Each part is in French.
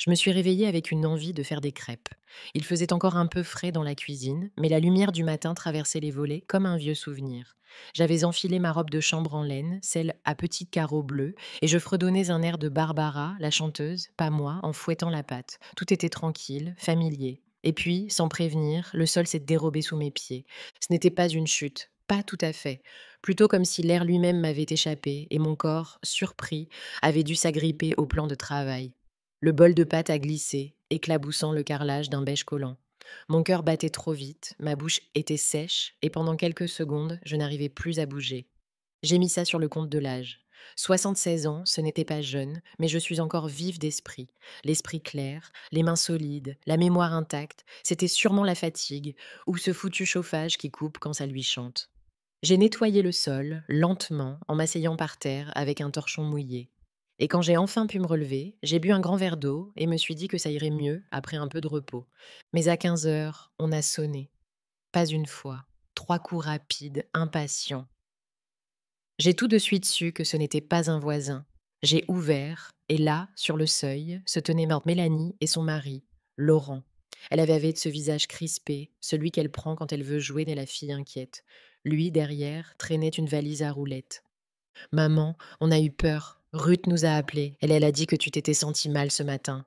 Je me suis réveillée avec une envie de faire des crêpes. Il faisait encore un peu frais dans la cuisine, mais la lumière du matin traversait les volets comme un vieux souvenir. J'avais enfilé ma robe de chambre en laine, celle à petits carreaux bleus, et je fredonnais un air de Barbara, la chanteuse, pas moi, en fouettant la pâte. Tout était tranquille, familier. Et puis, sans prévenir, le sol s'est dérobé sous mes pieds. Ce n'était pas une chute, pas tout à fait. Plutôt comme si l'air lui-même m'avait échappé et mon corps, surpris, avait dû s'agripper au plan de travail. Le bol de pâte a glissé, éclaboussant le carrelage d'un beige collant. Mon cœur battait trop vite, ma bouche était sèche, et pendant quelques secondes, je n'arrivais plus à bouger. J'ai mis ça sur le compte de l'âge. 76 ans, ce n'était pas jeune, mais je suis encore vive d'esprit. L'esprit clair, les mains solides, la mémoire intacte, c'était sûrement la fatigue, ou ce foutu chauffage qui coupe quand ça lui chante. J'ai nettoyé le sol, lentement, en m'asseyant par terre avec un torchon mouillé. Et quand j'ai enfin pu me relever, j'ai bu un grand verre d'eau et me suis dit que ça irait mieux après un peu de repos. Mais à 15 heures, on a sonné. Pas une fois. 3 coups rapides, impatients. J'ai tout de suite su que ce n'était pas un voisin. J'ai ouvert, et là, sur le seuil, se tenaient morte Mélanie et son mari, Laurent. Elle avait ce visage crispé, celui qu'elle prend quand elle veut jouer de la fille inquiète. Lui, derrière, traînait une valise à roulettes. Maman, on a eu peur. Ruth nous a appelés. Elle a dit que tu t'étais sentie mal ce matin.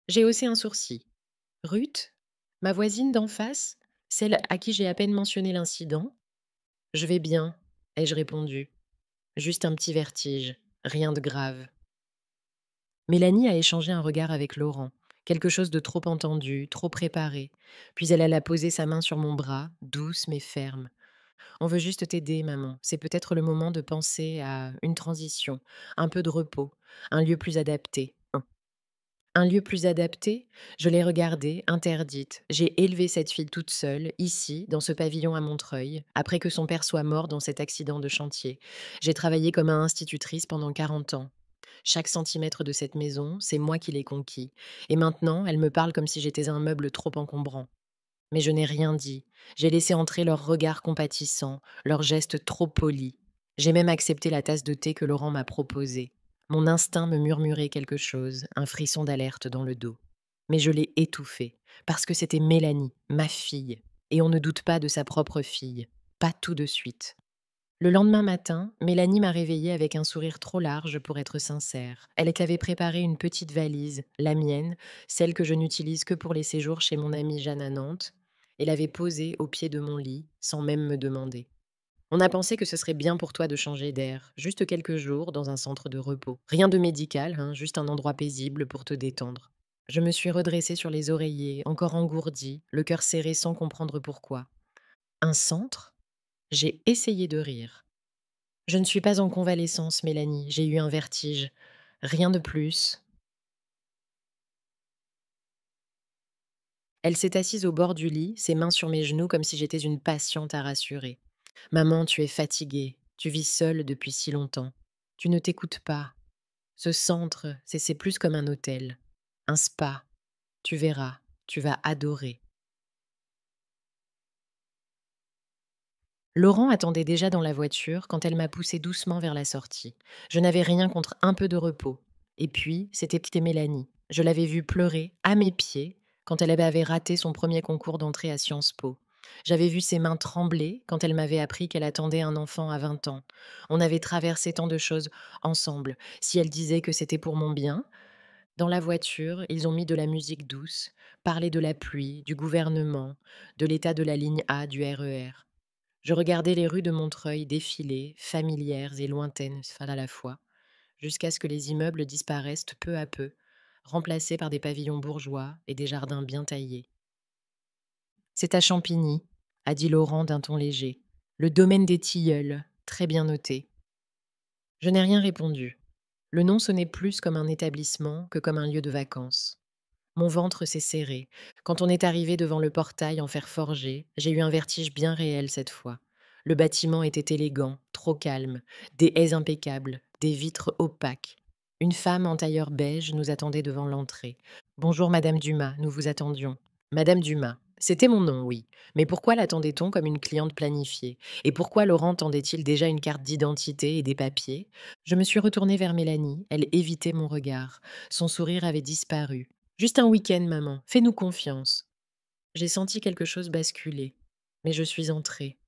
J'ai haussé un sourcil. Ruth? Ma voisine d'en face? Celle à qui j'ai à peine mentionné l'incident? Je vais bien, ai-je répondu. Juste un petit vertige, rien de grave. Mélanie a échangé un regard avec Laurent, quelque chose de trop entendu, trop préparé. Puis elle alla poser sa main sur mon bras, douce mais ferme. On veut juste t'aider, maman. C'est peut-être le moment de penser à une transition, un peu de repos, un lieu plus adapté. Un lieu plus adapté? Je l'ai regardée, interdite. J'ai élevé cette fille toute seule, ici, dans ce pavillon à Montreuil, après que son père soit mort dans cet accident de chantier. J'ai travaillé comme institutrice pendant 40 ans. Chaque centimètre de cette maison, c'est moi qui l'ai conquis. Et maintenant, elle me parle comme si j'étais un meuble trop encombrant. Mais je n'ai rien dit. J'ai laissé entrer leurs regards compatissants, leurs gestes trop polis. J'ai même accepté la tasse de thé que Laurent m'a proposée. Mon instinct me murmurait quelque chose, un frisson d'alerte dans le dos. Mais je l'ai étouffé, parce que c'était Mélanie, ma fille. Et on ne doute pas de sa propre fille. Pas tout de suite. Le lendemain matin, Mélanie m'a réveillée avec un sourire trop large pour être sincère. Elle avait préparé une petite valise, la mienne, celle que je n'utilise que pour les séjours chez mon amie Jeanne à Nantes, et l'avait posée au pied de mon lit, sans même me demander. On a pensé que ce serait bien pour toi de changer d'air, juste quelques jours dans un centre de repos. Rien de médical, hein, juste un endroit paisible pour te détendre. Je me suis redressée sur les oreillers, encore engourdie, le cœur serré sans comprendre pourquoi. Un centre? J'ai essayé de rire. Je ne suis pas en convalescence, Mélanie, j'ai eu un vertige. Rien de plus. Elle s'est assise au bord du lit, ses mains sur mes genoux comme si j'étais une patiente à rassurer. Maman, tu es fatiguée. Tu vis seule depuis si longtemps. Tu ne t'écoutes pas. Ce centre, c'est plus comme un hôtel. Un spa. Tu verras. Tu vas adorer. Laurent attendait déjà dans la voiture quand elle m'a poussé doucement vers la sortie. Je n'avais rien contre un peu de repos. Et puis, c'était petite Mélanie. Je l'avais vue pleurer, à mes pieds, quand elle avait raté son premier concours d'entrée à Sciences Po. J'avais vu ses mains trembler quand elle m'avait appris qu'elle attendait un enfant à 20 ans. On avait traversé tant de choses ensemble. Si elle disait que c'était pour mon bien, dans la voiture, ils ont mis de la musique douce, parlé de la pluie, du gouvernement, de l'état de la ligne A du RER. Je regardais les rues de Montreuil défiler, familières et lointaines à la fois, jusqu'à ce que les immeubles disparaissent peu à peu, remplacés par des pavillons bourgeois et des jardins bien taillés. C'est à Champigny, a dit Laurent d'un ton léger. Le domaine des Tilleuls, très bien noté. Je n'ai rien répondu. Le nom sonnait plus comme un établissement que comme un lieu de vacances. Mon ventre s'est serré. Quand on est arrivé devant le portail en fer forgé, j'ai eu un vertige bien réel cette fois. Le bâtiment était élégant, trop calme, des haies impeccables, des vitres opaques. Une femme en tailleur beige nous attendait devant l'entrée. Bonjour, Madame Dumas, nous vous attendions. Madame Dumas. C'était mon nom, oui. Mais pourquoi l'attendait-on comme une cliente planifiée? Et pourquoi Laurent tendait-il déjà une carte d'identité et des papiers? Je me suis retournée vers Mélanie. Elle évitait mon regard. Son sourire avait disparu. Juste un week-end, maman. Fais-nous confiance. J'ai senti quelque chose basculer. Mais je suis entrée.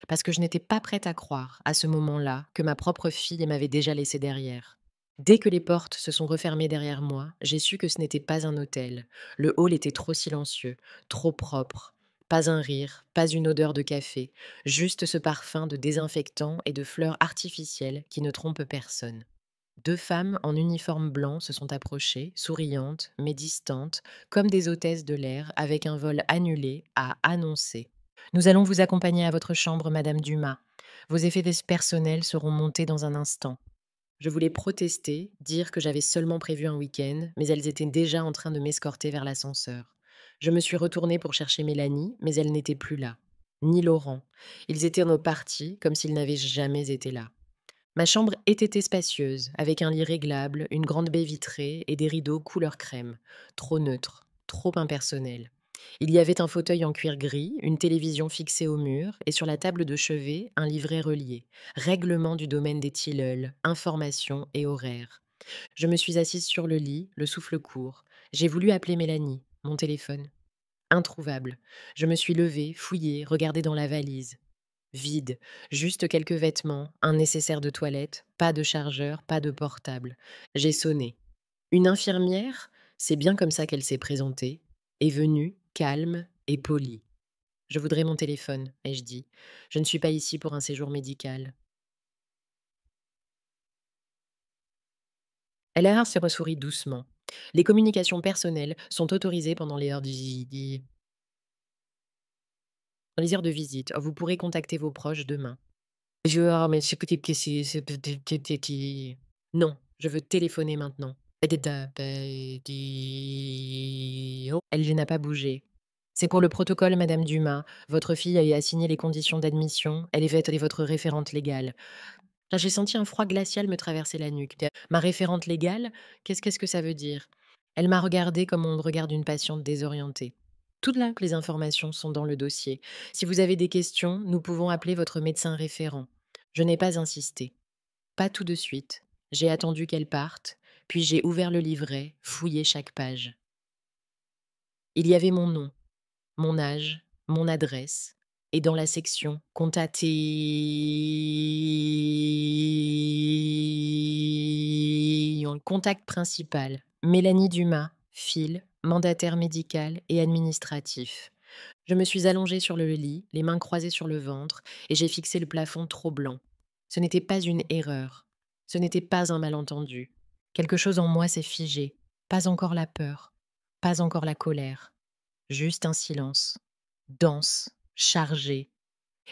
Parce que je n'étais pas prête à croire, à ce moment-là, que ma propre fille m'avait déjà laissée derrière. Dès que les portes se sont refermées derrière moi, j'ai su que ce n'était pas un hôtel. Le hall était trop silencieux, trop propre. Pas un rire, pas une odeur de café, juste ce parfum de désinfectant et de fleurs artificielles qui ne trompent personne. Deux femmes en uniforme blanc se sont approchées, souriantes, mais distantes, comme des hôtesses de l'air avec un vol annulé à annoncer. Nous allons vous accompagner à votre chambre, Madame Dumas. Vos effets personnels seront montés dans un instant. Je voulais protester, dire que j'avais seulement prévu un week-end, mais elles étaient déjà en train de m'escorter vers l'ascenseur. Je me suis retournée pour chercher Mélanie, mais elle n'était plus là. Ni Laurent. Ils étaient partis comme s'ils n'avaient jamais été là. Ma chambre était spacieuse, avec un lit réglable, une grande baie vitrée et des rideaux couleur crème. Trop neutre, trop impersonnel. Il y avait un fauteuil en cuir gris, une télévision fixée au mur et sur la table de chevet, un livret relié. Règlement du domaine des tilleuls, informations et horaires. Je me suis assise sur le lit, le souffle court. J'ai voulu appeler Mélanie, mon téléphone. Introuvable. Je me suis levée, fouillée, regardée dans la valise. Vide, juste quelques vêtements, un nécessaire de toilette, pas de chargeur, pas de portable. J'ai sonné. Une infirmière, c'est bien comme ça qu'elle s'est présentée, est venue, calme et polie. Je voudrais mon téléphone, ai-je dit. Je ne suis pas ici pour un séjour médical. LR se ressourit doucement. Les communications personnelles sont autorisées pendant les heures dans les heures de visite. Vous pourrez contacter vos proches demain. Mais c'est que non, je veux téléphoner maintenant. Elle n'a pas bougé. C'est pour le protocole, Madame Dumas. Votre fille a signé les conditions d'admission. Elle est votre référente légale. Là, j'ai senti un froid glacial me traverser la nuque. Ma référente légale, qu'est-ce que ça veut dire? Elle m'a regardée comme on regarde une patiente désorientée. Toutes là, les informations sont dans le dossier. Si vous avez des questions, nous pouvons appeler votre médecin référent. Je n'ai pas insisté. Pas tout de suite. J'ai attendu qu'elle parte, puis j'ai ouvert le livret, fouillé chaque page. Il y avait mon nom, mon âge, mon adresse, et dans la section Contacter, contact principal, Mélanie Dumas, fil, mandataire médical et administratif. Je me suis allongée sur le lit, les mains croisées sur le ventre, et j'ai fixé le plafond trop blanc. Ce n'était pas une erreur. Ce n'était pas un malentendu. Quelque chose en moi s'est figé. Pas encore la peur. Pas encore la colère. Juste un silence. Dense, chargé.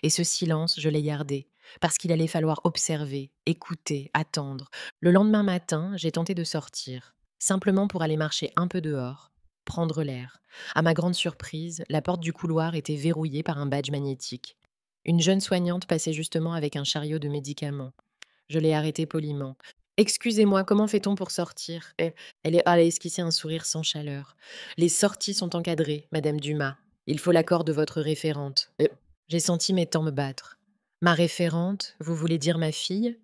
Et ce silence, je l'ai gardé, parce qu'il allait falloir observer, écouter, attendre. Le lendemain matin, j'ai tenté de sortir, simplement pour aller marcher un peu dehors, prendre l'air. À ma grande surprise, la porte du couloir était verrouillée par un badge magnétique. Une jeune soignante passait justement avec un chariot de médicaments. Je l'ai arrêtée poliment. Excusez-moi, comment fait-on pour sortir? Elle a esquissé un sourire sans chaleur. Les sorties sont encadrées, Madame Dumas. Il faut l'accord de votre référente. J'ai senti mes temps me battre. Ma référente, vous voulez dire ma fille?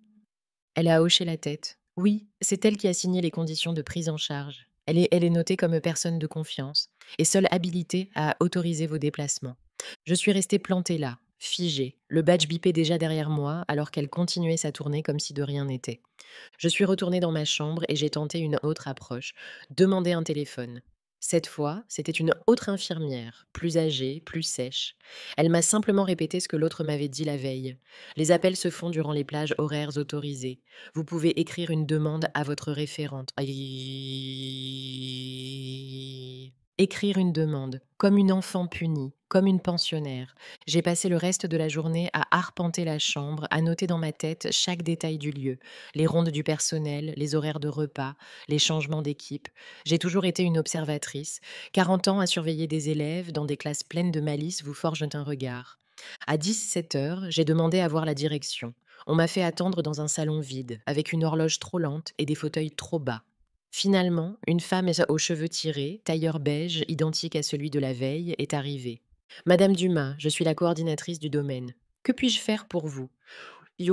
Elle a hoché la tête. Oui, c'est elle qui a signé les conditions de prise en charge. Elle est notée comme personne de confiance et seule habilitée à autoriser vos déplacements. Je suis restée plantée là, figée, le badge bipait déjà derrière moi alors qu'elle continuait sa tournée comme si de rien n'était. Je suis retournée dans ma chambre et j'ai tenté une autre approche, demander un téléphone. Cette fois, c'était une autre infirmière, plus âgée, plus sèche. Elle m'a simplement répété ce que l'autre m'avait dit la veille. Les appels se font durant les plages horaires autorisées. Vous pouvez écrire une demande à votre référente. Aïe. Écrire une demande, comme une enfant punie, comme une pensionnaire. J'ai passé le reste de la journée à arpenter la chambre, à noter dans ma tête chaque détail du lieu, les rondes du personnel, les horaires de repas, les changements d'équipe. J'ai toujours été une observatrice. 40 ans à surveiller des élèves dans des classes pleines de malice vous forgent un regard. À 17 heures, j'ai demandé à voir la direction. On m'a fait attendre dans un salon vide, avec une horloge trop lente et des fauteuils trop bas. Finalement, une femme aux cheveux tirés, tailleur beige, identique à celui de la veille, est arrivée. Madame Dumas, je suis la coordinatrice du domaine. Que puis-je faire pour vous? Je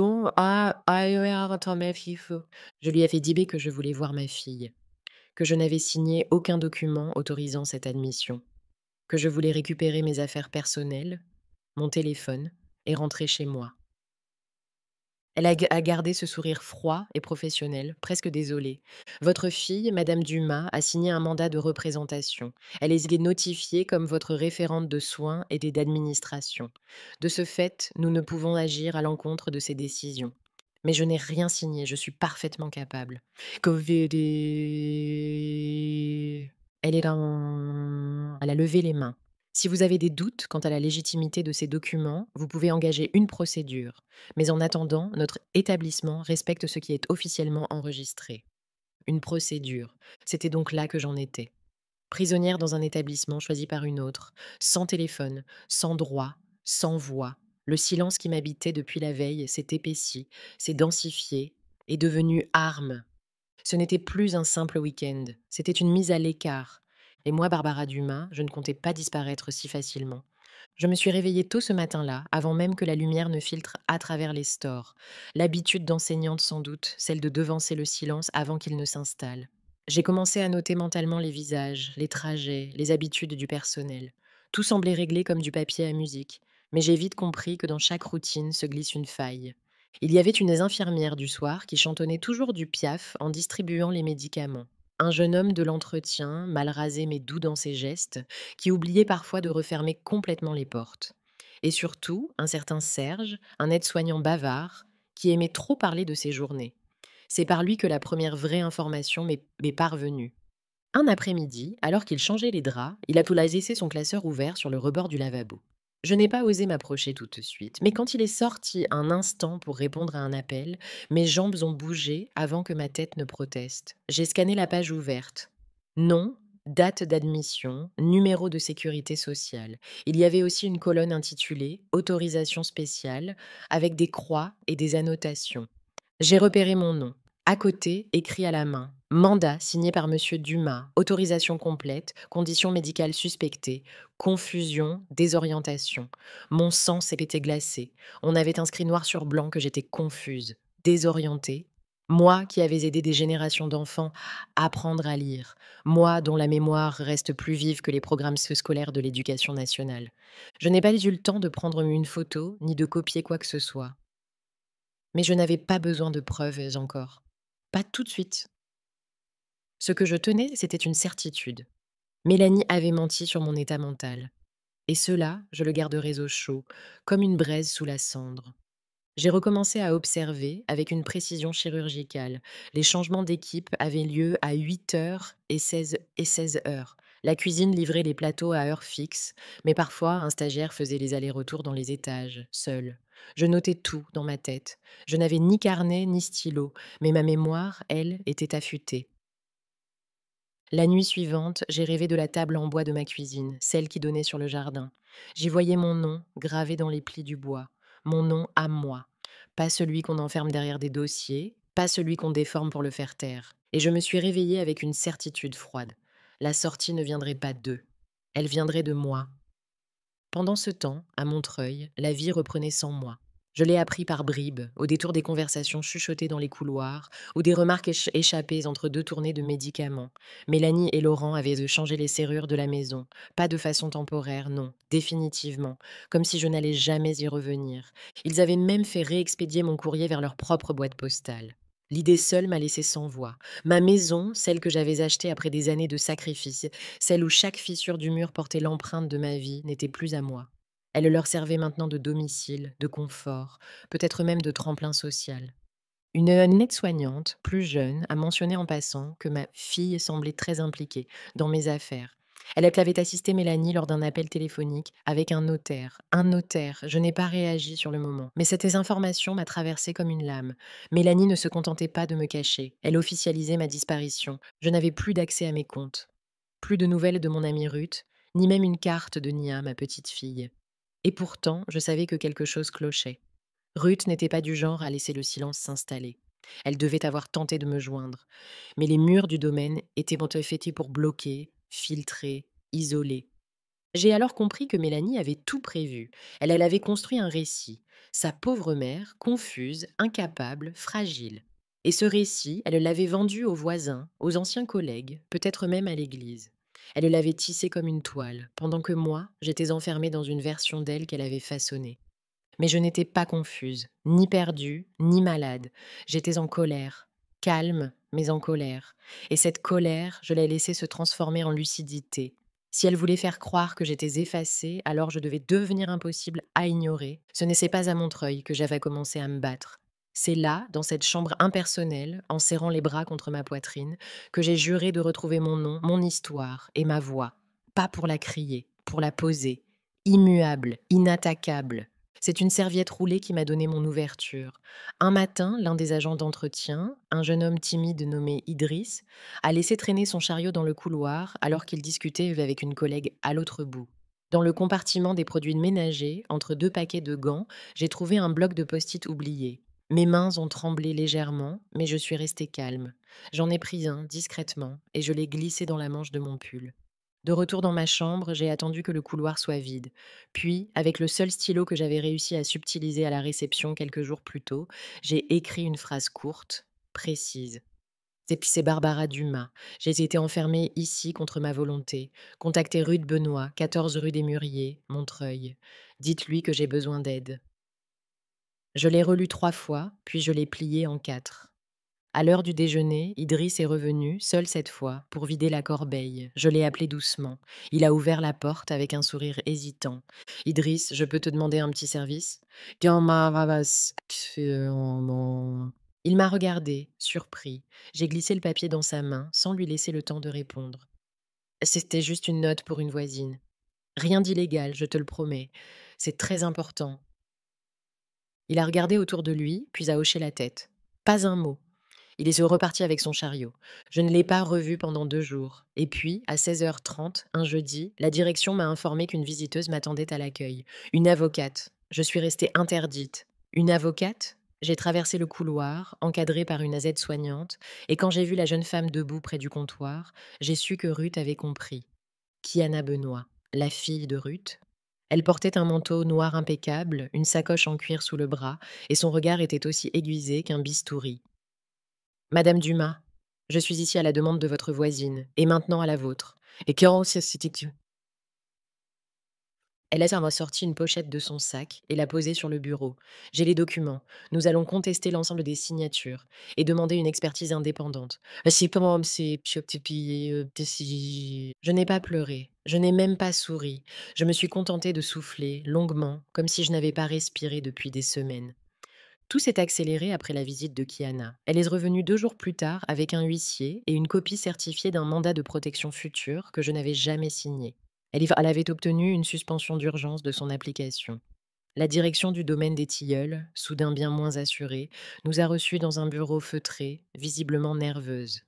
lui ai fait diber que je voulais voir ma fille, que je n'avais signé aucun document autorisant cette admission, que je voulais récupérer mes affaires personnelles, mon téléphone, et rentrer chez moi. Elle a gardé ce sourire froid et professionnel, presque désolée. Votre fille, Madame Dumas, a signé un mandat de représentation. Elle est notifiée comme votre référente de soins et d'administration. De ce fait, nous ne pouvons agir à l'encontre de ces décisions. Mais je n'ai rien signé, je suis parfaitement capable. Elle a levé les mains. Si vous avez des doutes quant à la légitimité de ces documents, vous pouvez engager une procédure. Mais en attendant, notre établissement respecte ce qui est officiellement enregistré. Une procédure. C'était donc là que j'en étais. Prisonnière dans un établissement choisi par une autre, sans téléphone, sans droit, sans voix. Le silence qui m'habitait depuis la veille s'est épaissi, s'est densifié, est devenu arme. Ce n'était plus un simple week-end, c'était une mise à l'écart. Et moi, Barbara Dumas, je ne comptais pas disparaître si facilement. Je me suis réveillée tôt ce matin-là, avant même que la lumière ne filtre à travers les stores. L'habitude d'enseignante sans doute, celle de devancer le silence avant qu'il ne s'installe. J'ai commencé à noter mentalement les visages, les trajets, les habitudes du personnel. Tout semblait réglé comme du papier à musique, mais j'ai vite compris que dans chaque routine se glisse une faille. Il y avait une des infirmières du soir qui chantonnait toujours du Piaf en distribuant les médicaments. Un jeune homme de l'entretien, mal rasé mais doux dans ses gestes, qui oubliait parfois de refermer complètement les portes. Et surtout, un certain Serge, un aide-soignant bavard, qui aimait trop parler de ses journées. C'est par lui que la première vraie information m'est parvenue. Un après-midi, alors qu'il changeait les draps, il a tout laissé son classeur ouvert sur le rebord du lavabo. Je n'ai pas osé m'approcher tout de suite, mais quand il est sorti un instant pour répondre à un appel, mes jambes ont bougé avant que ma tête ne proteste. J'ai scanné la page ouverte. Nom, date d'admission, numéro de sécurité sociale. Il y avait aussi une colonne intitulée Autorisation spéciale avec des croix et des annotations. J'ai repéré mon nom. À côté, écrit à la main. Mandat signé par Monsieur Dumas. Autorisation complète. Conditions médicales suspectées. Confusion, désorientation. Mon sang s'est été glacé. On avait inscrit noir sur blanc que j'étais confuse, désorientée. Moi qui avais aidé des générations d'enfants à apprendre à lire. Moi dont la mémoire reste plus vive que les programmes scolaires de l'éducation nationale. Je n'ai pas eu le temps de prendre une photo ni de copier quoi que ce soit. Mais je n'avais pas besoin de preuves encore. Pas tout de suite. Ce que je tenais, c'était une certitude. Mélanie avait menti sur mon état mental. Et cela, je le garderais au chaud, comme une braise sous la cendre. J'ai recommencé à observer avec une précision chirurgicale. Les changements d'équipe avaient lieu à 8 h et 16 heures. La cuisine livrait les plateaux à heure fixe, mais parfois un stagiaire faisait les allers-retours dans les étages, seul. Je notais tout dans ma tête. Je n'avais ni carnet ni stylo, mais ma mémoire, elle, était affûtée. La nuit suivante, j'ai rêvé de la table en bois de ma cuisine, celle qui donnait sur le jardin. J'y voyais mon nom gravé dans les plis du bois, mon nom à moi. Pas celui qu'on enferme derrière des dossiers, pas celui qu'on déforme pour le faire taire. Et je me suis réveillée avec une certitude froide. La sortie ne viendrait pas d'eux. Elle viendrait de moi. Pendant ce temps, à Montreuil, la vie reprenait sans moi. Je l'ai appris par bribes, au détour des conversations chuchotées dans les couloirs, ou des remarques échappées entre deux tournées de médicaments. Mélanie et Laurent avaient de changer les serrures de la maison. Pas de façon temporaire, non, définitivement, comme si je n'allais jamais y revenir. Ils avaient même fait réexpédier mon courrier vers leur propre boîte postale. L'idée seule m'a laissé sans voix. Ma maison, celle que j'avais achetée après des années de sacrifice, celle où chaque fissure du mur portait l'empreinte de ma vie, n'était plus à moi. Elle leur servait maintenant de domicile, de confort, peut-être même de tremplin social. Une aide-soignante, plus jeune, a mentionné en passant que ma fille semblait très impliquée dans mes affaires. Elle avait assisté Mélanie lors d'un appel téléphonique avec un notaire. Un notaire, je n'ai pas réagi sur le moment. Mais cette information m'a traversée comme une lame. Mélanie ne se contentait pas de me cacher. Elle officialisait ma disparition. Je n'avais plus d'accès à mes comptes. Plus de nouvelles de mon amie Ruth, ni même une carte de Nia, ma petite fille. Et pourtant, je savais que quelque chose clochait. Ruth n'était pas du genre à laisser le silence s'installer. Elle devait avoir tenté de me joindre. Mais les murs du domaine étaient faits pour bloquer, filtrer, isoler. J'ai alors compris que Mélanie avait tout prévu. Elle avait construit un récit. Sa pauvre mère, confuse, incapable, fragile. Et ce récit, elle l'avait vendu aux voisins, aux anciens collègues, peut-être même à l'église. Elle l'avait tissé comme une toile, pendant que moi, j'étais enfermée dans une version d'elle qu'elle avait façonnée. Mais je n'étais pas confuse, ni perdue, ni malade. J'étais en colère, calme, mais en colère. Et cette colère, je l'ai laissée se transformer en lucidité. Si elle voulait faire croire que j'étais effacée, alors je devais devenir impossible à ignorer. Ce n'est pas à Montreuil que j'avais commencé à me battre. C'est là, dans cette chambre impersonnelle, en serrant les bras contre ma poitrine, que j'ai juré de retrouver mon nom, mon histoire et ma voix. Pas pour la crier, pour la poser. Immuable, inattaquable, c'est une serviette roulée qui m'a donné mon ouverture. Un matin, l'un des agents d'entretien, un jeune homme timide nommé Idriss, a laissé traîner son chariot dans le couloir alors qu'il discutait avec une collègue à l'autre bout. Dans le compartiment des produits ménagers, entre deux paquets de gants, j'ai trouvé un bloc de post-it oublié. Mes mains ont tremblé légèrement, mais je suis restée calme. J'en ai pris un, discrètement, et je l'ai glissé dans la manche de mon pull. De retour dans ma chambre, j'ai attendu que le couloir soit vide. Puis, avec le seul stylo que j'avais réussi à subtiliser à la réception quelques jours plus tôt, j'ai écrit une phrase courte, précise. C'est Barbara Dumas. J'ai été enfermée ici contre ma volonté. Contactez rue de Benoît, 14 rue des Mûriers, Montreuil. Dites-lui que j'ai besoin d'aide. Je l'ai relu 3 fois, puis je l'ai plié en 4. À l'heure du déjeuner, Idriss est revenu, seul cette fois, pour vider la corbeille. Je l'ai appelé doucement. Il a ouvert la porte avec un sourire hésitant. Idriss, je peux te demander un petit service? Il m'a regardé, surpris. J'ai glissé le papier dans sa main, sans lui laisser le temps de répondre. C'était juste une note pour une voisine. Rien d'illégal, je te le promets. C'est très important. Il a regardé autour de lui, puis a hoché la tête. Pas un mot. Il est reparti avec son chariot. Je ne l'ai pas revu pendant 2 jours. Et puis, à 16h30, un jeudi, la direction m'a informé qu'une visiteuse m'attendait à l'accueil. Une avocate. Je suis restée interdite. Une avocate? J'ai traversé le couloir, encadrée par une aide-soignante, et quand j'ai vu la jeune femme debout près du comptoir, j'ai su que Ruth avait compris. Kiana Benoît, la fille de Ruth. Elle portait un manteau noir impeccable, une sacoche en cuir sous le bras, et son regard était aussi aiguisé qu'un bistouri. Madame Dumas, je suis ici à la demande de votre voisine, et maintenant à la vôtre. Et quand c'était. Elle a sorti une pochette de son sac et l'a posée sur le bureau. J'ai les documents. Nous allons contester l'ensemble des signatures et demander une expertise indépendante. C'est comment c'est. Je n'ai pas pleuré. Je n'ai même pas souri. Je me suis contentée de souffler longuement, comme si je n'avais pas respiré depuis des semaines. Tout s'est accéléré après la visite de Kiana. Elle est revenue 2 jours plus tard avec un huissier et une copie certifiée d'un mandat de protection future que je n'avais jamais signé. Elle avait obtenu une suspension d'urgence de son application. La direction du domaine des Tilleuls, soudain bien moins assurée, nous a reçus dans un bureau feutré, visiblement nerveuse.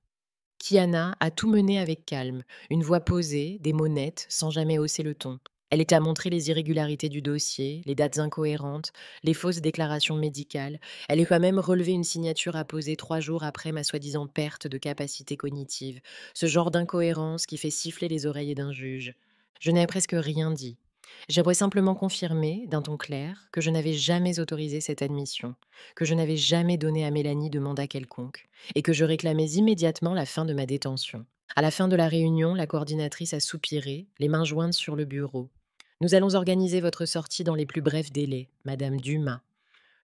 Kiana a tout mené avec calme, une voix posée, des mots nets, sans jamais hausser le ton. Elle est à montrer les irrégularités du dossier, les dates incohérentes, les fausses déclarations médicales. Elle est quand même relevé une signature à poser 3 jours après ma soi-disant perte de capacité cognitive. Ce genre d'incohérence qui fait siffler les oreilles d'un juge. Je n'ai presque rien dit. J'aimerais simplement confirmer, d'un ton clair, que je n'avais jamais autorisé cette admission, que je n'avais jamais donné à Mélanie de mandat quelconque, et que je réclamais immédiatement la fin de ma détention. À la fin de la réunion, la coordinatrice a soupiré, les mains jointes sur le bureau. Nous allons organiser votre sortie dans les plus brefs délais, Madame Dumas.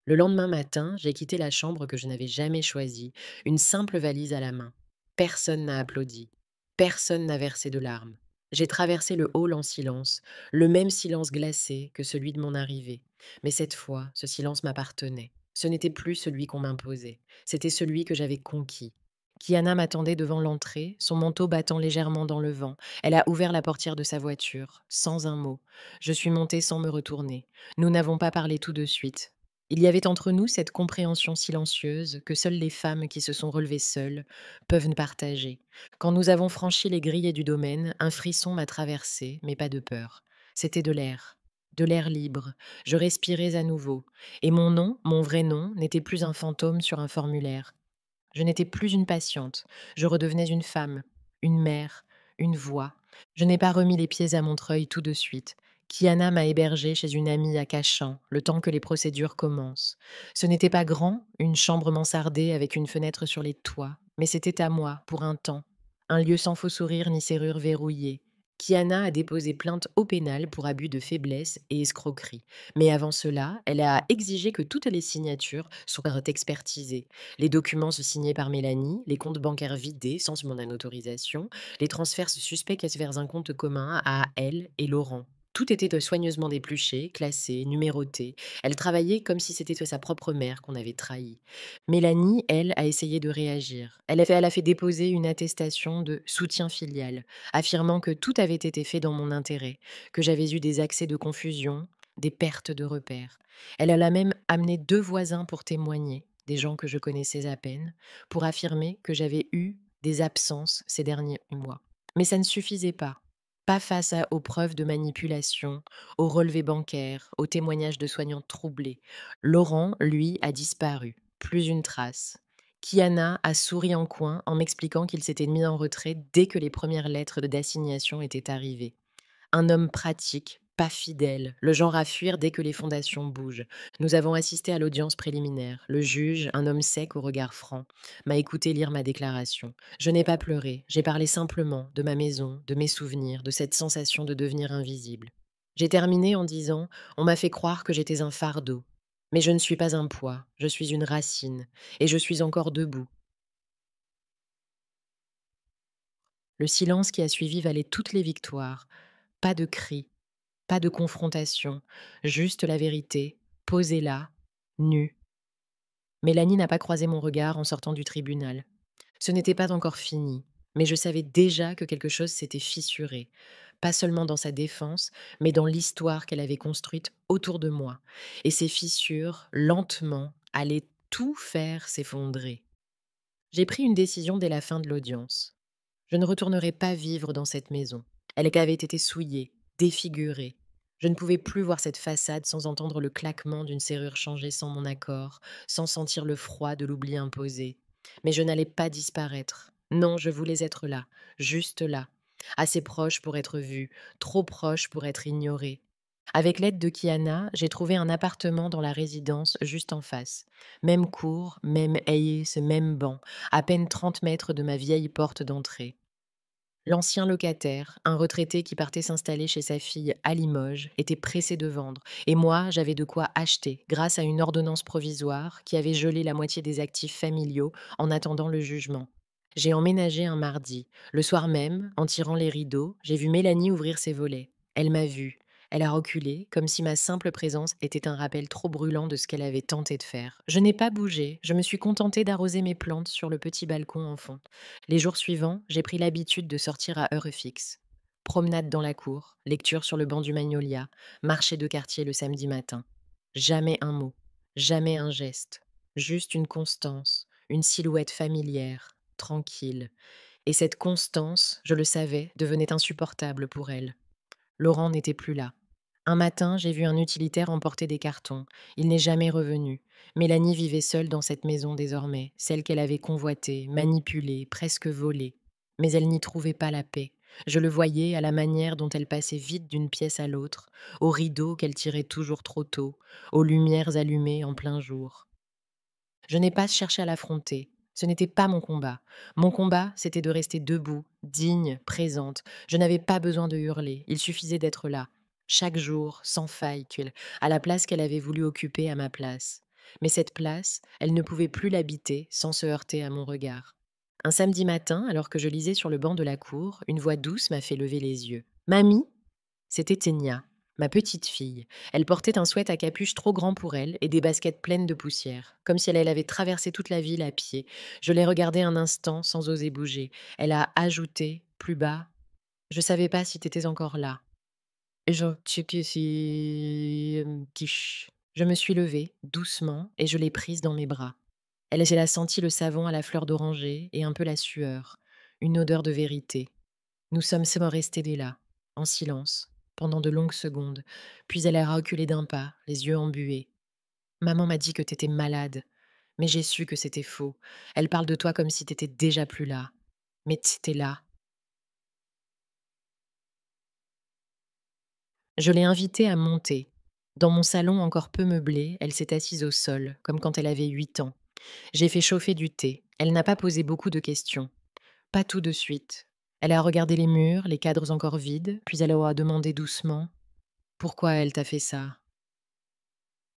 Le lendemain matin, j'ai quitté la chambre que je n'avais jamais choisie, une simple valise à la main. Personne n'a applaudi. Personne n'a versé de larmes. J'ai traversé le hall en silence, le même silence glacé que celui de mon arrivée. Mais cette fois, ce silence m'appartenait. Ce n'était plus celui qu'on m'imposait, c'était celui que j'avais conquis. Kiana m'attendait devant l'entrée, son manteau battant légèrement dans le vent. Elle a ouvert la portière de sa voiture, sans un mot. Je suis montée sans me retourner. Nous n'avons pas parlé tout de suite. Il y avait entre nous cette compréhension silencieuse que seules les femmes qui se sont relevées seules peuvent partager. Quand nous avons franchi les grilles du domaine, un frisson m'a traversé, mais pas de peur. C'était de l'air libre. Je respirais à nouveau. Et mon nom, mon vrai nom, n'était plus un fantôme sur un formulaire. Je n'étais plus une patiente, je redevenais une femme, une mère, une voix. Je n'ai pas remis les pieds à Montreuil tout de suite. Kiana m'a hébergée chez une amie à Cachan, le temps que les procédures commencent. Ce n'était pas grand, une chambre mansardée avec une fenêtre sur les toits, mais c'était à moi, pour un temps. Un lieu sans faux sourire ni serrure verrouillée. Kiana a déposé plainte au pénal pour abus de faiblesse et escroquerie. Mais avant cela, elle a exigé que toutes les signatures soient expertisées. Les documents se signaient par Mélanie, les comptes bancaires vidés sans mon autorisation, les transferts suspects vers un compte commun à elle et Laurent. Tout était soigneusement dépluché, classé, numéroté. Elle travaillait comme si c'était sa propre mère qu'on avait trahie. Mélanie, elle, a essayé de réagir. Elle a fait déposer une attestation de soutien filial, affirmant que tout avait été fait dans mon intérêt, que j'avais eu des accès de confusion, des pertes de repères. Elle a même amené 2 voisins pour témoigner, des gens que je connaissais à peine, pour affirmer que j'avais eu des absences ces derniers mois. Mais ça ne suffisait pas. Pas face aux preuves de manipulation, aux relevés bancaires, aux témoignages de soignants troublés. Laurent, lui, a disparu. Plus une trace. Kiana a souri en coin en m'expliquant qu'il s'était mis en retrait dès que les premières lettres d'assignation étaient arrivées. Un homme pratique, pas fidèle, le genre à fuir dès que les fondations bougent. Nous avons assisté à l'audience préliminaire. Le juge, un homme sec au regard franc, m'a écouté lire ma déclaration. Je n'ai pas pleuré, j'ai parlé simplement de ma maison, de mes souvenirs, de cette sensation de devenir invisible. J'ai terminé en disant: on m'a fait croire que j'étais un fardeau. Mais je ne suis pas un poids, je suis une racine, et je suis encore debout. Le silence qui a suivi valait toutes les victoires. Pas de cris, pas de confrontation, juste la vérité, posée là, nue. Mélanie n'a pas croisé mon regard en sortant du tribunal. Ce n'était pas encore fini, mais je savais déjà que quelque chose s'était fissuré, pas seulement dans sa défense, mais dans l'histoire qu'elle avait construite autour de moi. Et ces fissures, lentement, allaient tout faire s'effondrer. J'ai pris une décision dès la fin de l'audience. Je ne retournerai pas vivre dans cette maison. Elle avait été souillée, défigurée. Je ne pouvais plus voir cette façade sans entendre le claquement d'une serrure changée sans mon accord, sans sentir le froid de l'oubli imposé. Mais je n'allais pas disparaître. Non, je voulais être là, juste là, assez proche pour être vue, trop proche pour être ignorée. Avec l'aide de Kiana, j'ai trouvé un appartement dans la résidence juste en face. Même cour, même haie, ce même banc, à peine 30 mètres de ma vieille porte d'entrée. L'ancien locataire, un retraité qui partait s'installer chez sa fille à Limoges, était pressé de vendre, et moi j'avais de quoi acheter grâce à une ordonnance provisoire qui avait gelé la moitié des actifs familiaux en attendant le jugement. J'ai emménagé un mardi. Le soir même, en tirant les rideaux, j'ai vu Mélanie ouvrir ses volets. Elle m'a vue. Elle a reculé, comme si ma simple présence était un rappel trop brûlant de ce qu'elle avait tenté de faire. Je n'ai pas bougé, je me suis contentée d'arroser mes plantes sur le petit balcon en fond. Les jours suivants, j'ai pris l'habitude de sortir à heure fixe. Promenade dans la cour, lecture sur le banc du Magnolia, marché de quartier le samedi matin. Jamais un mot, jamais un geste, juste une constance, une silhouette familière, tranquille. Et cette constance, je le savais, devenait insupportable pour elle. Laurent n'était plus là. Un matin, j'ai vu un utilitaire emporter des cartons. Il n'est jamais revenu. Mélanie vivait seule dans cette maison désormais, celle qu'elle avait convoitée, manipulée, presque volée. Mais elle n'y trouvait pas la paix. Je le voyais à la manière dont elle passait vite d'une pièce à l'autre, aux rideaux qu'elle tirait toujours trop tôt, aux lumières allumées en plein jour. Je n'ai pas cherché à l'affronter. Ce n'était pas mon combat. Mon combat, c'était de rester debout, digne, présente. Je n'avais pas besoin de hurler. Il suffisait d'être là, chaque jour, sans faille, à la place qu'elle avait voulu occuper à ma place. Mais cette place, elle ne pouvait plus l'habiter sans se heurter à mon regard. Un samedi matin, alors que je lisais sur le banc de la cour, une voix douce m'a fait lever les yeux. Mamie, c'était Ténia, ma petite fille. Elle portait un sweat à capuche trop grand pour elle et des baskets pleines de poussière, comme si elle avait traversé toute la ville à pied. Je l'ai regardée un instant sans oser bouger. Elle a ajouté, plus bas: je savais pas si t'étais encore là. Je me suis levée, doucement, et je l'ai prise dans mes bras. Elle a senti le savon à la fleur d'oranger et un peu la sueur, une odeur de vérité. Nous sommes restés là, en silence, pendant de longues secondes, puis elle a reculé d'un pas, les yeux embués. Maman m'a dit que t'étais malade, Mais j'ai su que c'était faux. Elle parle de toi comme si t'étais déjà plus là. Mais tu là. Je l'ai invitée à monter. Dans mon salon encore peu meublé, elle s'est assise au sol, comme quand elle avait 8 ans. J'ai fait chauffer du thé. Elle n'a pas posé beaucoup de questions. Pas tout de suite. Elle a regardé les murs, les cadres encore vides, puis elle aura demandé doucement: «Pourquoi elle t'a fait ça?»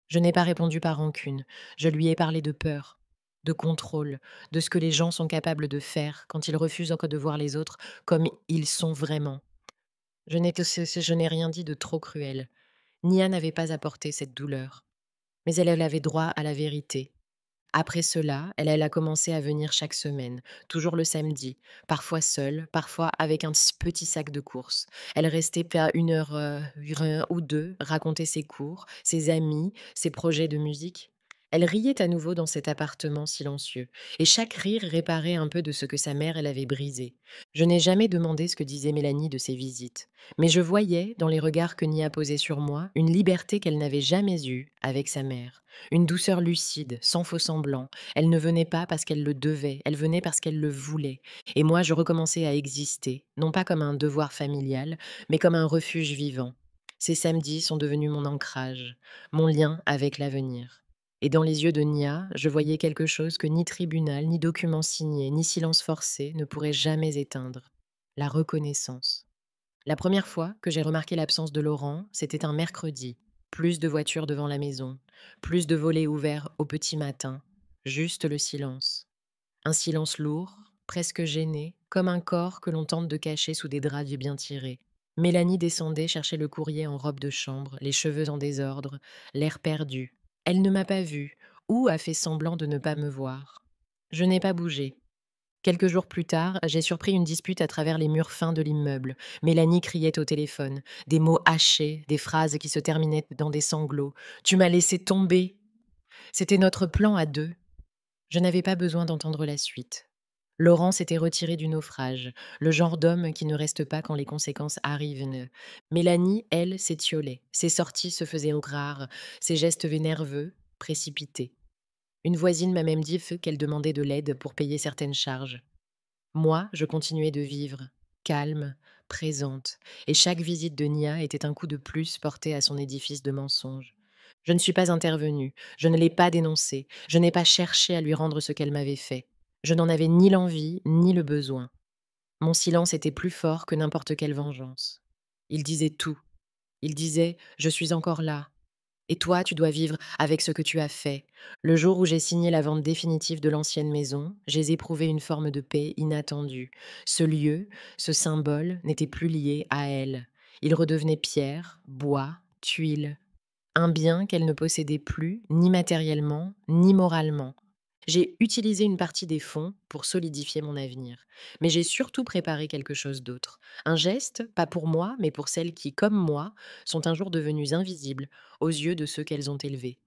Je n'ai pas répondu par rancune. Je lui ai parlé de peur, de contrôle, de ce que les gens sont capables de faire quand ils refusent encore de voir les autres comme ils sont vraiment. Je n'ai rien dit de trop cruel. Nia n'avait pas apporté cette douleur. Mais elle avait droit à la vérité. Après cela, elle a commencé à venir chaque semaine, toujours le samedi, parfois seule, parfois avec un petit sac de courses. Elle restait pas 1 heure, 1 ou 2, raconter ses cours, ses amis, ses projets de musique. Elle riait à nouveau dans cet appartement silencieux, et chaque rire réparait un peu de ce que sa mère elle avait brisé. Je n'ai jamais demandé ce que disait Mélanie de ses visites, mais je voyais, dans les regards que Nia posait sur moi, une liberté qu'elle n'avait jamais eue avec sa mère. Une douceur lucide, sans faux semblant. Elle ne venait pas parce qu'elle le devait, elle venait parce qu'elle le voulait. Et moi, je recommençais à exister, non pas comme un devoir familial, mais comme un refuge vivant. Ces samedis sont devenus mon ancrage, mon lien avec l'avenir. Et dans les yeux de Nia, je voyais quelque chose que ni tribunal, ni document signé, ni silence forcé ne pourraient jamais éteindre. La reconnaissance. La première fois que j'ai remarqué l'absence de Laurent, c'était un mercredi. Plus de voitures devant la maison, plus de volets ouverts au petit matin, juste le silence. Un silence lourd, presque gêné, comme un corps que l'on tente de cacher sous des draps bien tirés. Mélanie descendait chercher le courrier en robe de chambre, les cheveux en désordre, l'air perdu. Elle ne m'a pas vue, ou a fait semblant de ne pas me voir. Je n'ai pas bougé. Quelques jours plus tard, j'ai surpris une dispute à travers les murs fins de l'immeuble. Mélanie criait au téléphone, des mots hachés, des phrases qui se terminaient dans des sanglots. Tu m'as laissé tomber. C'était notre plan à deux. Je n'avais pas besoin d'entendre la suite. Laurent s'était retiré du naufrage, le genre d'homme qui ne reste pas quand les conséquences arrivent. Mélanie, elle, s'étiolait. Ses sorties se faisaient rares, ses gestes nerveux, précipités. Une voisine m'a même dit qu'elle demandait de l'aide pour payer certaines charges. Moi, je continuais de vivre, calme, présente, et chaque visite de Nia était un coup de plus porté à son édifice de mensonges. Je ne suis pas intervenue, je ne l'ai pas dénoncée, je n'ai pas cherché à lui rendre ce qu'elle m'avait fait. Je n'en avais ni l'envie ni le besoin. Mon silence était plus fort que n'importe quelle vengeance. Il disait tout. Il disait: «Je suis encore là, et toi, tu dois vivre avec ce que tu as fait. Le jour où j'ai signé la vente définitive de l'ancienne maison, j'ai éprouvé une forme de paix inattendue. Ce lieu, ce symbole, n'était plus lié à elle. Il redevenait pierre, bois, tuile. Un bien qu'elle ne possédait plus, ni matériellement, ni moralement. J'ai utilisé une partie des fonds pour solidifier mon avenir. Mais j'ai surtout préparé quelque chose d'autre. Un geste, pas pour moi, mais pour celles qui, comme moi, sont un jour devenues invisibles aux yeux de ceux qu'elles ont élevés.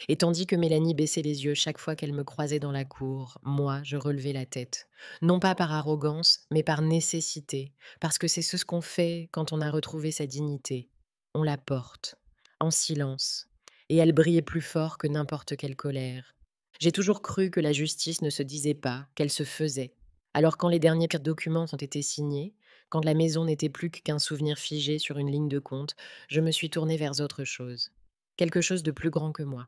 Et tandis que Mélanie baissait les yeux chaque fois qu'elle me croisait dans la cour, moi, je relevais la tête. Non pas par arrogance, mais par nécessité, parce que c'est ce qu'on fait quand on a retrouvé sa dignité. On la porte, en silence, et elle brillait plus fort que n'importe quelle colère. J'ai toujours cru que la justice ne se disait pas, qu'elle se faisait. Alors quand les derniers documents ont été signés, quand la maison n'était plus qu'un souvenir figé sur une ligne de compte, je me suis tournée vers autre chose. Quelque chose de plus grand que moi.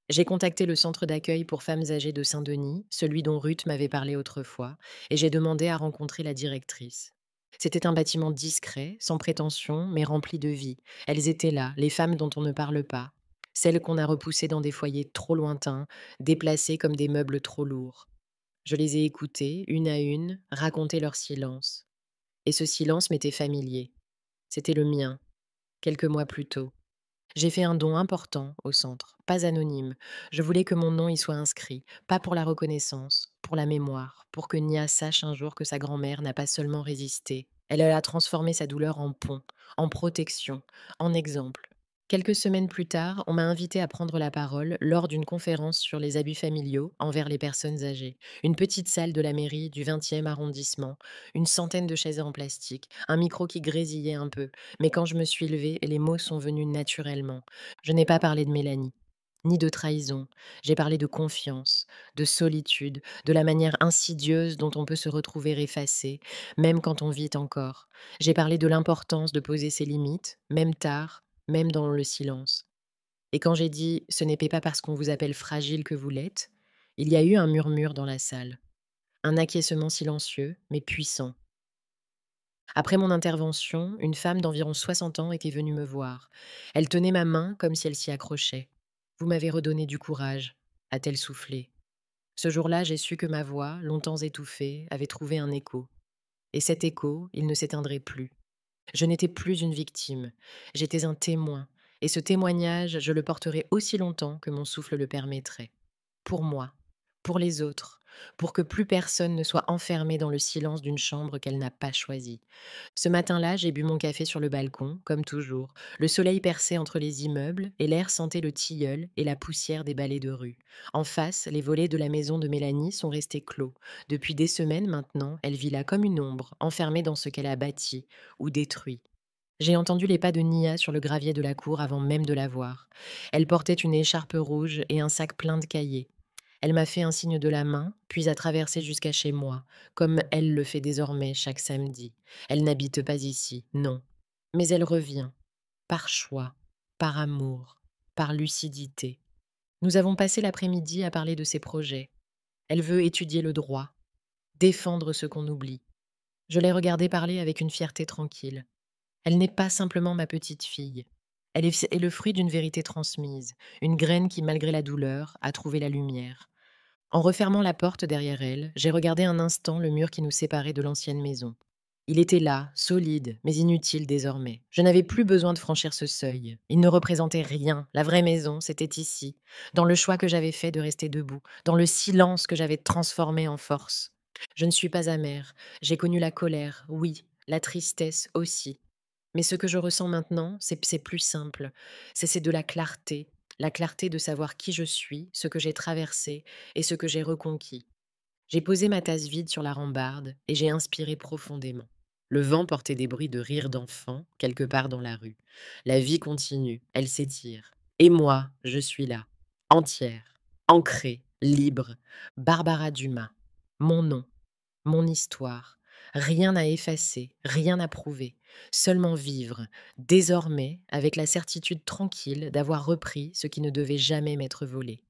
J'ai contacté le centre d'accueil pour femmes âgées de Saint-Denis, celui dont Ruth m'avait parlé autrefois, et j'ai demandé à rencontrer la directrice. C'était un bâtiment discret, sans prétention, mais rempli de vie. Elles étaient là, les femmes dont on ne parle pas, celles qu'on a repoussées dans des foyers trop lointains, déplacées comme des meubles trop lourds. Je les ai écoutées, une à une, raconter leur silence. Et ce silence m'était familier. C'était le mien, quelques mois plus tôt. J'ai fait un don important au centre, pas anonyme. Je voulais que mon nom y soit inscrit, pas pour la reconnaissance, pour la mémoire, pour que Nia sache un jour que sa grand-mère n'a pas seulement résisté. Elle a transformé sa douleur en pont, en protection, en exemple. Quelques semaines plus tard, on m'a invité à prendre la parole lors d'une conférence sur les abus familiaux envers les personnes âgées. Une petite salle de la mairie du 20e arrondissement, une centaine de chaises en plastique, un micro qui grésillait un peu, mais quand je me suis levée, les mots sont venus naturellement. Je n'ai pas parlé de Mélanie, ni de trahison. J'ai parlé de confiance, de solitude, de la manière insidieuse dont on peut se retrouver effacé, même quand on vit encore. J'ai parlé de l'importance de poser ses limites, même tard, même dans le silence. Et quand j'ai dit ce n'est pas parce qu'on vous appelle fragile que vous l'êtes, il y a eu un murmure dans la salle, un acquiescement silencieux, mais puissant. Après mon intervention, une femme d'environ 60 ans était venue me voir. Elle tenait ma main comme si elle s'y accrochait. Vous m'avez redonné du courage, a-t-elle soufflé. Ce jour-là, j'ai su que ma voix, longtemps étouffée, avait trouvé un écho. Et cet écho, il ne s'éteindrait plus. Je n'étais plus une victime, j'étais un témoin. Et ce témoignage, je le porterai aussi longtemps que mon souffle le permettrait. Pour moi, pour les autres, pour que plus personne ne soit enfermé dans le silence d'une chambre qu'elle n'a pas choisie. Ce matin-là, j'ai bu mon café sur le balcon, comme toujours. Le soleil perçait entre les immeubles et l'air sentait le tilleul et la poussière des balais de rue. En face, les volets de la maison de Mélanie sont restés clos. Depuis des semaines maintenant, elle vit là comme une ombre, enfermée dans ce qu'elle a bâti ou détruit. J'ai entendu les pas de Nia sur le gravier de la cour avant même de la voir. Elle portait une écharpe rouge et un sac plein de cahiers. Elle m'a fait un signe de la main, puis a traversé jusqu'à chez moi, comme elle le fait désormais chaque samedi. Elle n'habite pas ici, non. Mais elle revient, par choix, par amour, par lucidité. Nous avons passé l'après-midi à parler de ses projets. Elle veut étudier le droit, défendre ce qu'on oublie. Je l'ai regardée parler avec une fierté tranquille. Elle n'est pas simplement ma petite fille. Elle est le fruit d'une vérité transmise, une graine qui, malgré la douleur, a trouvé la lumière. En refermant la porte derrière elle, j'ai regardé un instant le mur qui nous séparait de l'ancienne maison. Il était là, solide, mais inutile désormais. Je n'avais plus besoin de franchir ce seuil. Il ne représentait rien. La vraie maison, c'était ici, dans le choix que j'avais fait de rester debout, dans le silence que j'avais transformé en force. Je ne suis pas amère. J'ai connu la colère, oui, la tristesse aussi. Mais ce que je ressens maintenant, c'est plus simple. C'est de la clarté de savoir qui je suis, ce que j'ai traversé et ce que j'ai reconquis. J'ai posé ma tasse vide sur la rambarde et j'ai inspiré profondément. Le vent portait des bruits de rire d'enfants quelque part dans la rue. La vie continue, elle s'étire. Et moi, je suis là, entière, ancrée, libre. Barbara Dumas. Mon nom, mon histoire. Rien à effacer, rien à prouver. Seulement vivre, désormais, avec la certitude tranquille d'avoir repris ce qui ne devait jamais m'être volé.